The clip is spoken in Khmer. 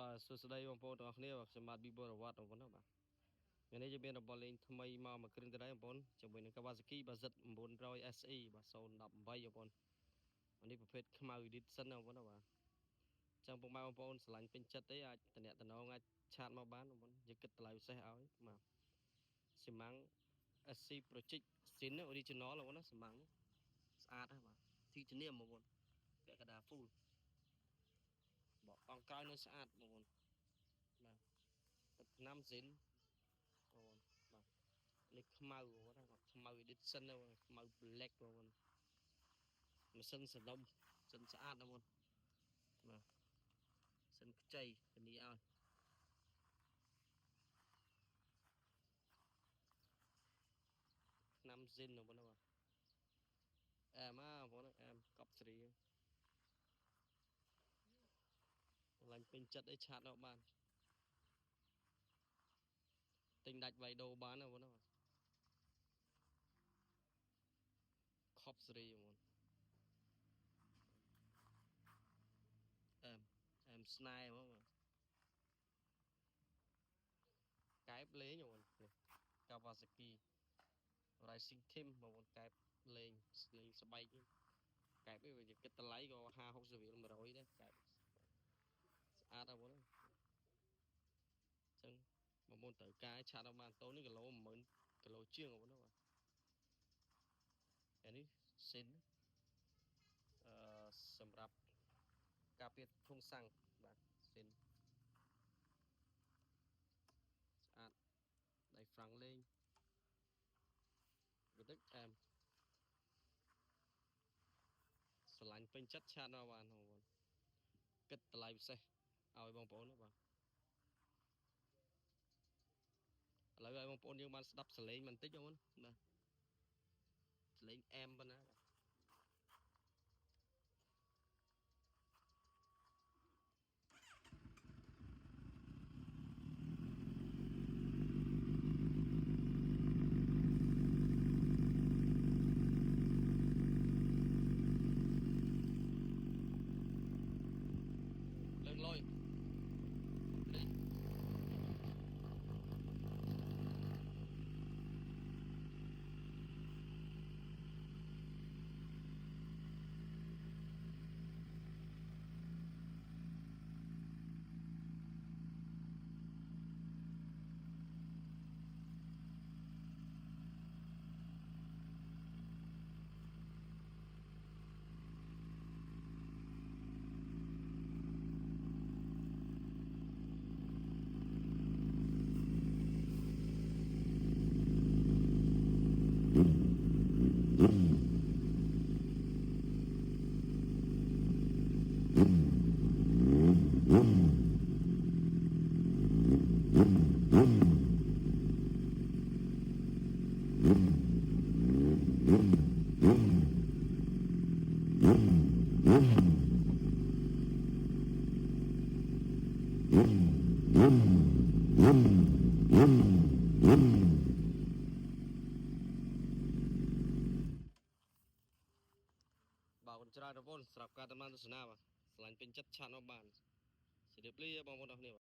បាទសួស្តីបងប្អូនទាំងអស់គ្នាខ្ញុំបាទ Bibo រវត្តបងប្អូនបាទថ្ងៃនេះយើងមានរបបលេងថ្មីមកមួយគ្រឿងទៅដែរបងប្អូនជាមួយនឹង Kawasaki Bazit 900 SE បាទ018បងប្អូននេះប្រភេទខ្មៅ Edition បងប្អូនបាទចឹងពុកម៉ែបងប្អូនស្រឡាញ់ពេញចិត្តទេអាចតំណែងអាចឆាតមកបានបងប្អូនយើងគិតតម្លៃពិសេសឲ្យបាទស៊ីម៉ាំង SC Project Sin Original បងប្អូនណាស៊ីម៉ាំងស្អាតណាស់បាទទីជំនាញបងប្អូនពាក់កណ្ដាល full បកកង់ក្រោយនៅស្អាតបងប្អូនបាទទឹកថ្នាំស៊ីនបងប្អូនបាទនេះខ្មៅបងប្អូនណាខ្មៅ edition ខ្មៅ black បងប្អូនម៉ាស៊ីនសដុំសិនស្អាតបងប្អូនបាទសិនខ្ចីធានាឲ្យថ្នាំស៊ីនបងប្អូនបាទអែមបងប្អូនអែមកប់ស្រីឡាញ់ពេញចិត្តអីឆាតដល់បានទិញដាច់វាយដូរបានបងប្អូនបាទខប់ស្រីបងប្អូនអែមស្នែបងប្អូនកែបលេងបងប្អូន Kawasaki Rising Team បងប្អូនកែបលេងស្បែកកែបវាគិតតម្លៃក៏50-60រៀល100ដែរកែបស្អាតបងប្អូនចឹងបងប្អូនត្រូវការឆាតដល់បានតូននេះគីឡូ10000គីឡូជាងបងប្អូនបាទអានេះស៊ីនសម្រាប់ការពារធុងសាំងបាទស៊ីនស្អាតដៃហ្វ្រាំងលេងបន្តិចអែមស្រឡាញ់ពេញចិត្តឆាតដល់បានបងប្អូនគិតតម្លៃពិសេសឲ្យបងប្អូនបាទឥឡូវឲ្យបងប្អូនយើងបានស្ដាប់សលេងបន្តិចបងប្អូនបាទសលេងអែមប៉ុណ្ណាលើកលុយលេងបាទអរគុណច្រើនបងប្អូនសម្រាប់ការតាមដានទស្សនាបាទឆ្លាញ់ពេញចិត្តឆាតមកបានជម្រាបលាបងប្អូនអរគ្នា